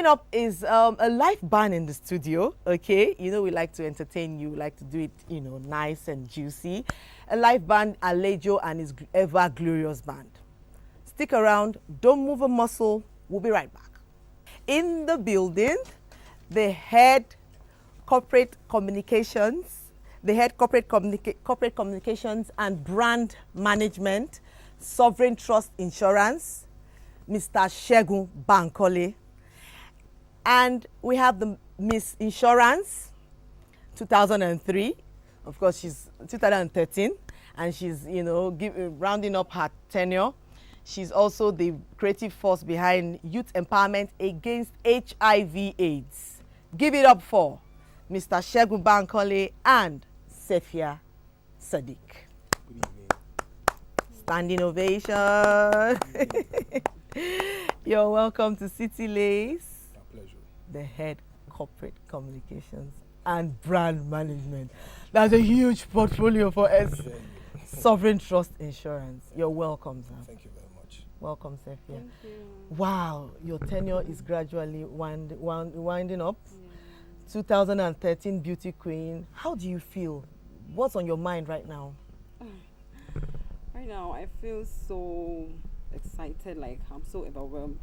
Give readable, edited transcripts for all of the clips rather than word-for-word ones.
Coming up is a live band in the studio, okay? You know we like to entertain you, we like to do it, you know, nice and juicy. A live band, Alejo and his ever glorious band. Stick around, don't move a muscle, we'll be right back. In the building, the head corporate communications, corporate communications and brand management, Sovereign Trust Insurance, Mr. Segun Bankole. And we have the Miss Insurance 2003. Of course, she's 2013, and she's, you know, rounding up her tenure. She's also the creative force behind youth empowerment against HIV/AIDS. Give it up for Mr. Segun Bankole and Sefia Sadiq. Good evening. Standing ovation. You're welcome to City Lace. My pleasure. The head corporate communications and brand management. That's a huge portfolio for us. Sovereign Trust Insurance. You're welcome, sir. Thank you very much. Welcome, Sefia. Thank you. Wow, your tenure is gradually winding up. Yeah. 2013 Beauty Queen. How do you feel? What's on your mind right now? Right now, I feel so excited, like I'm so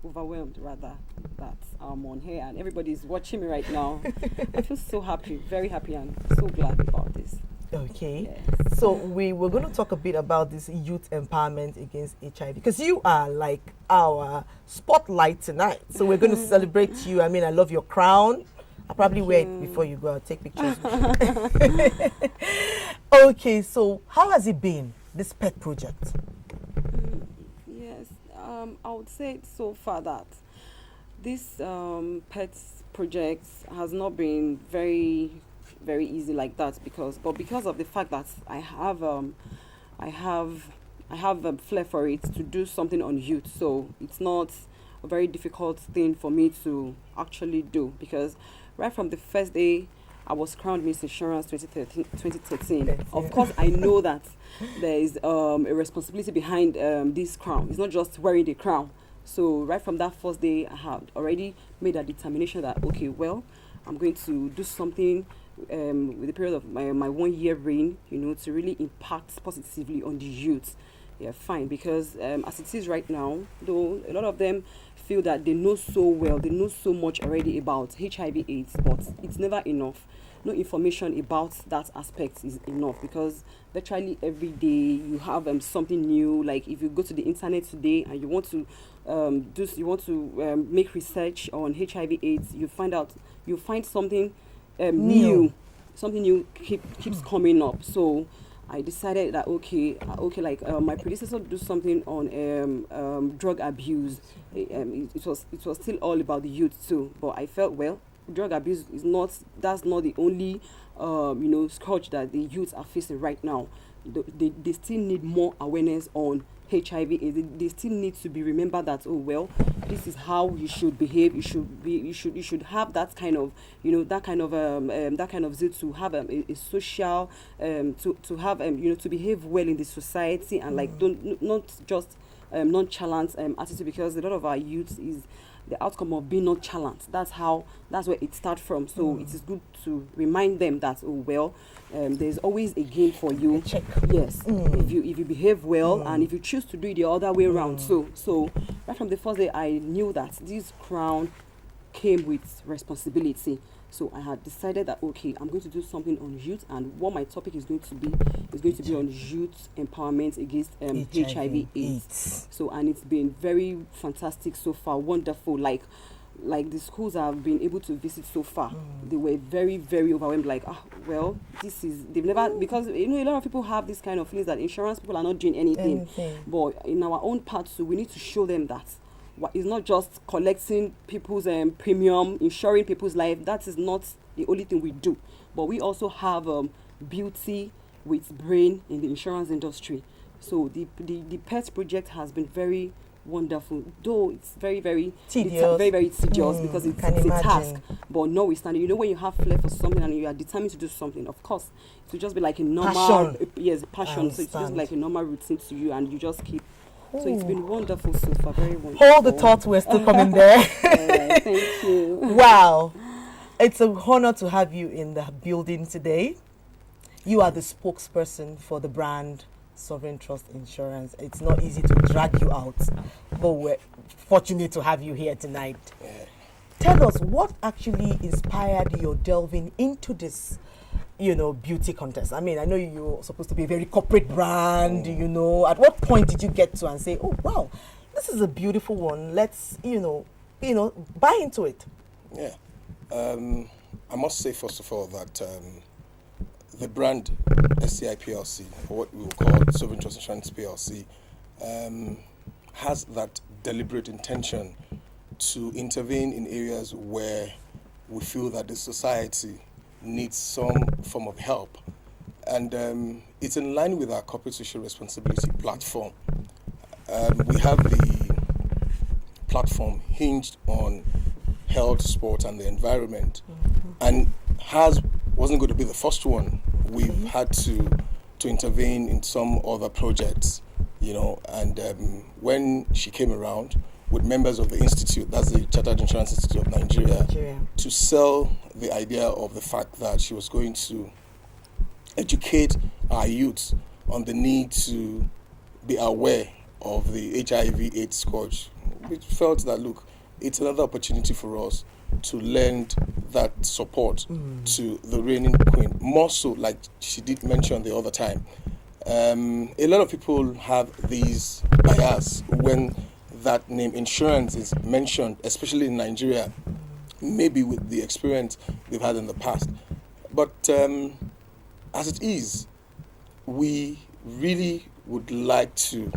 overwhelmed rather, that I'm on here and everybody's watching me right now. I feel so happy, very happy, and so glad about this. Okay. Yes. So we're going to talk a bit about this youth empowerment against HIV, because you are like our spotlight tonight. So we're going to celebrate you. I mean, I love your crown. I'll probably wear it before you go. I'll take pictures with you. Okay, so how has it been, this pet project? Yes, I would say so far that this pets project has not been very easy like that, because of the fact that I have a flair for it to do something on youth, so it's not a very difficult thing for me to actually do, because right from the first day I was crowned Miss Insurance 2013. Of course, I know that there is a responsibility behind this crown. It's not just wearing the crown. So right from that first day, I had already made a determination that, okay, well, I'm going to do something with the period of my 1 year reign, you know, to really impact positively on the youth. Yeah, fine, because as it is right now, though a lot of them feel that they know so well, they know so much already about HIV/AIDS, but it's never enough. No information about that aspect is enough, because virtually every day you have something new. Like if you go to the internet today and you want to make research on HIV/AIDS, you find something new. Something new keeps coming up. So I decided that like my predecessor do something on drug abuse. It was still all about the youth too, but I felt, well, drug abuse that's not the only scourge that the youth are facing right now. They still need more awareness on HIV. They still need to be remembered that, oh well, this is how you should behave. You should have that kind of zeal to have a social to have to behave well in the society, and like not just nonchalant attitude, because a lot of our youth is the outcome of being nonchalant. That's where it starts from. So it is good to remind them that, oh well, there's always a gain for you. Check. Yes, if you behave well, and if you choose to do it the other way around. So right from the first day, I knew that this crown came with responsibility. So I had decided that, okay, I'm going to do something on youth, and what my topic is going to be on youth empowerment against HIV/AIDS. So, and it's been very fantastic so far, wonderful. Like the schools I've been able to visit so far, they were very, very overwhelmed. Like, well, they've never, because a lot of people have this kind of feelings that insurance people are not doing anything. But in our own part too, we need to show them that it's not just collecting people's premium, insuring people's life. That is not the only thing we do. But we also have beauty with brain in the insurance industry. So the PET project has been very wonderful, though it's very, very tedious, because it's a task. But notwithstanding, when you have flair for something and you are determined to do something, of course, it will just be like a normal passion. Passion. So it's just like a normal routine to you, and you just keep So it's been wonderful so far, very wonderful. Hold the thought, we're still coming there. All right, thank you. Wow. It's an honor to have you in the building today. You are the spokesperson for the brand Sovereign Trust Insurance. It's not easy to drag you out, but we're fortunate to have you here tonight. Tell us what actually inspired your delving into this, beauty contest. I mean, I know you're supposed to be a very corporate brand, At what point did you get to and say, oh, wow, this is a beautiful one. Let's, buy into it. Yeah. I must say, first of all, that the brand SCI PLC, or what we will call Sovereign Trust Insurance PLC, has that deliberate intention to intervene in areas where we feel that the society needs some form of help. And it's in line with our corporate social responsibility platform. We have the platform hinged on health, sport, and the environment, and wasn't going to be the first one. We've had to intervene in some other projects, and when she came around with members of the institute, that's the Chartered Insurance Institute of Nigeria, to sell the idea of the fact that she was going to educate our youth on the need to be aware of the HIV/AIDS scourge. We felt that, look, it's another opportunity for us to lend that support to the reigning queen. More so, like she did mention the other time, a lot of people have these bias when that name insurance is mentioned, especially in Nigeria, maybe with the experience they've had in the past. But as it is, we really would like to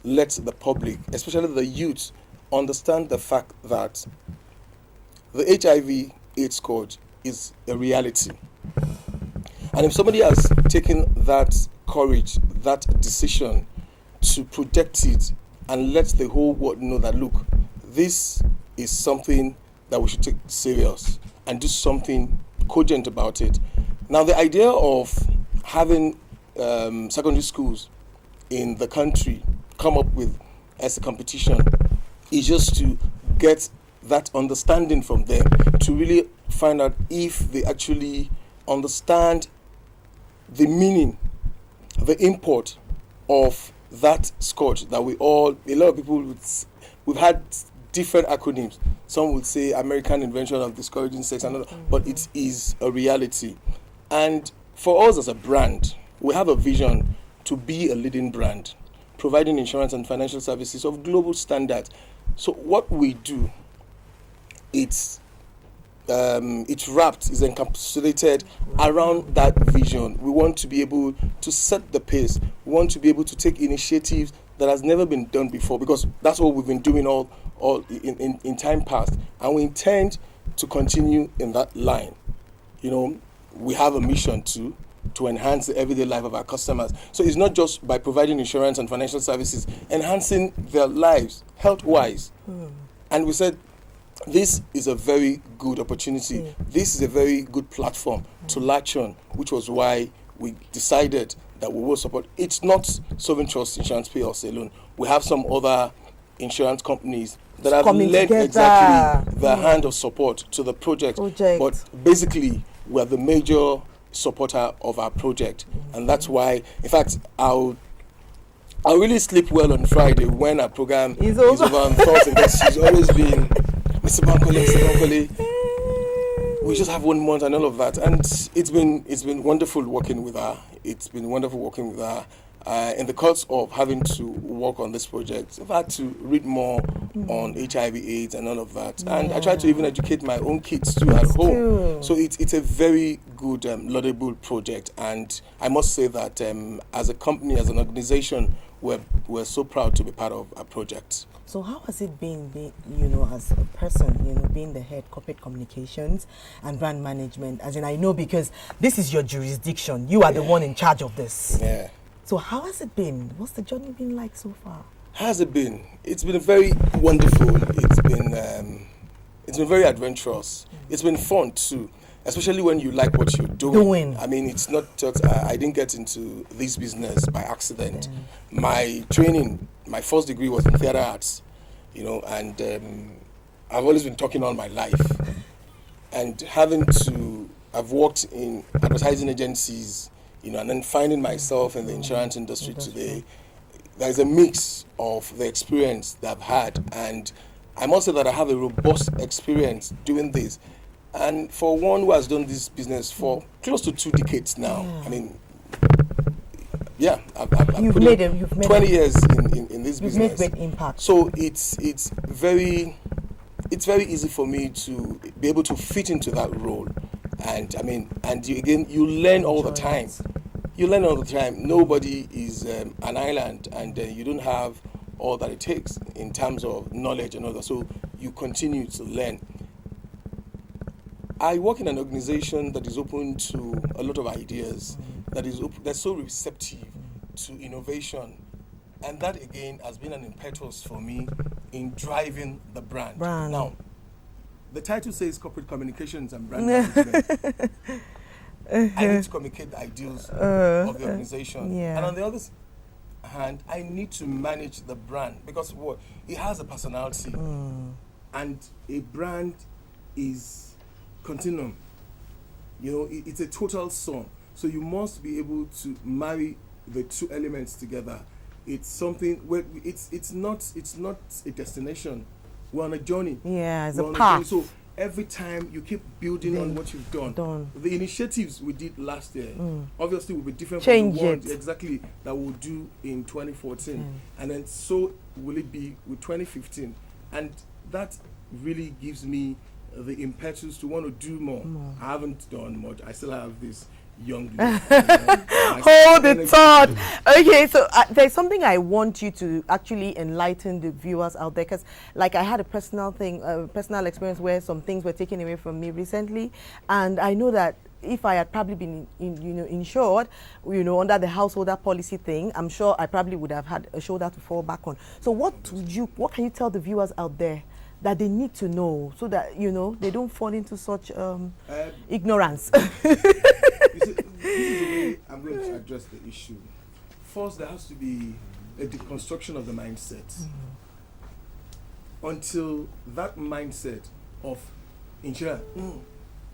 let the public, especially the youth, understand the fact that the HIV/AIDS scourge is a reality. And if somebody has taken that courage, that decision to protect it and let the whole world know that, look, this is something that we should take serious and do something cogent about it. Now, the idea of having secondary schools in the country come up with as a competition is just to get that understanding from them, to really find out if they actually understand the meaning, the import of that scourge that a lot of people we've had different acronyms. Some would say American invention of discouraging sex, but it is a reality. And for us as a brand, we have a vision to be a leading brand, providing insurance and financial services of global standards. So what we do, it's wrapped, is encapsulated around that vision. We want to be able to set the pace. We want to be able to take initiatives that has never been done before, because that's what we've been doing all in time past, and we intend to continue in that line. We have a mission to enhance the everyday life of our customers. So it's not just by providing insurance and financial services, enhancing their lives health-wise. And we said, this is a very good opportunity. This is a very good platform to latch on, which was why we decided that we will support. It's not Sovereign Trust Insurance PLC alone. We have some other insurance companies that have lent exactly the hand of support to the project. But basically, we are the major supporter of our project. And that's why, in fact, I'll really sleep well on Friday when our program is over on Thursday, because she's always been, Mr. Bankole, we just have 1 month and all of that. And it's been wonderful working with her. It's been wonderful working with her. In the course of having to work on this project, I've had to read more on HIV/AIDS and all of that. And I try to even educate my own kids too at home. So it's a very good, laudable project. And I must say that as a company, as an organization, we're so proud to be part of a project. So how has it been, as a person, being the head corporate communications and brand management? As in, I know, because this is your jurisdiction. You are the one in charge of this. Yeah. So how has it been? What's the journey been like so far? Has it been? It's been very wonderful. It's been very adventurous. It's been fun too. especially when you like what you're Doing. I mean, it's not just, I didn't get into this business by accident. My training, my first degree was in theater arts, you know, and I've always been talking all my life. And I've worked in advertising agencies, you know, and then finding myself in the insurance industry today. There's a mix of the experience that I've had, and I must say that I have a robust experience doing this. And for one who has done this business for close to 2 decades now, I mean, yeah, I've You've put made in you've made 20 years in this You've made business. great impact. So it's very easy for me to be able to fit into that role. And I mean, and you learn all the Enjoy time. it. You learn all the time. Nobody is an island, and you don't have all that it takes in terms of knowledge and all that. So you continue to learn. I work in an organization that is open to a lot of ideas, that's so receptive to innovation. And that again has been an impetus for me in driving the brand. Now, the title says Corporate Communications and Brand Management. I need to communicate the ideals of the organization. Yeah. And on the other hand, I need to manage the brand because what? It has a personality. And a brand is continuum. You know, it's a total sum. So you must be able to marry the two elements together. It's something where it's not a destination. We're on a journey. Yeah, it's We're a on path. journey. So every time you keep building on what you've done. The initiatives we did last year obviously will be different Change from the ones it. exactly that we'll do in 2014. And then so will it be with 2015. And that really gives me the impetus to want to do more. I haven't done much. I still have this young blood, Hold the thought. Okay, so there's something I want you to actually enlighten the viewers out there, because like I had a personal experience where some things were taken away from me recently, and I know that if I had probably been insured, under the householder policy thing, I'm sure I probably would have had a shoulder to fall back on. So what can you tell the viewers out there that they need to know so that they don't fall into such ignorance? This is the way I'm going to address the issue. First, there has to be a deconstruction of the mindset. Until that mindset of insurance,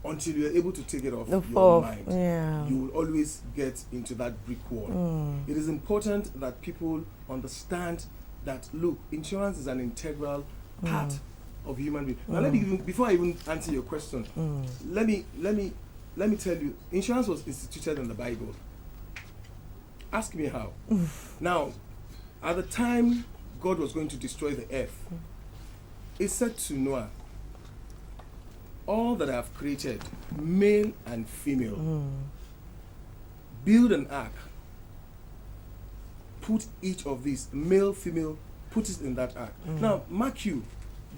until you're able to take it off your mind, you will always get into that brick wall. It is important that people understand that, look, insurance is an integral part of human being. Now, before I even answer your question, let me tell you, insurance was instituted in the Bible. Ask me how. Now, at the time God was going to destroy the earth, He said to Noah, all that I have created, male and female, build an ark. Put each of these, male, female, put it in that ark. Now, mark you,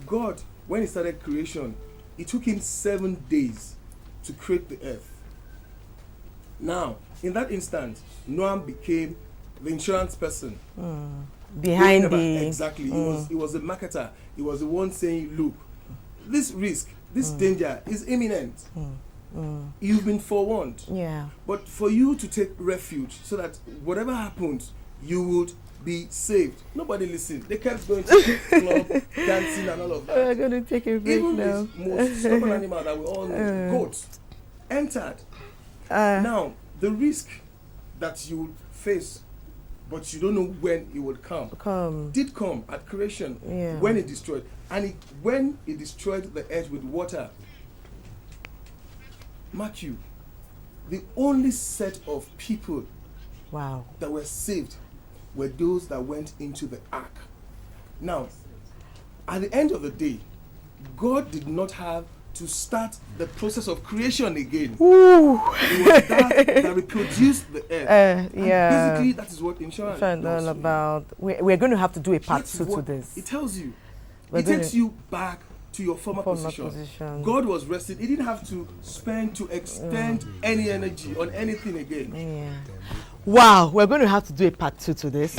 God, when He started creation, it took Him 7 days to create the earth. Now, in that instant, Noah became the insurance person. Behind exactly. He was the marketer. He was the one saying, look, this risk, this danger is imminent. You've been forewarned. Yeah. But for you to take refuge so that whatever happens, you would be saved. Nobody listened. They kept going to the club, dancing and all of that. We're going to take a break Even now. this most stubborn animal that we all know, goats, entered. Now, the risk that you will face, but you don't know when it would come, did come at creation when it destroyed. And when it destroyed the earth with water, mark you, the only set of people that were saved were those that went into the ark. Now, at the end of the day, God did not have to start the process of creation again. It was that reproduced the earth. And basically, that is what insurance is all about. We're going to have to do a part 2 to this. It tells you. It takes you back to your former position. God was resting. He didn't have to spend to expend any energy on anything again. Wow, we're going to have to do a part 2 to this.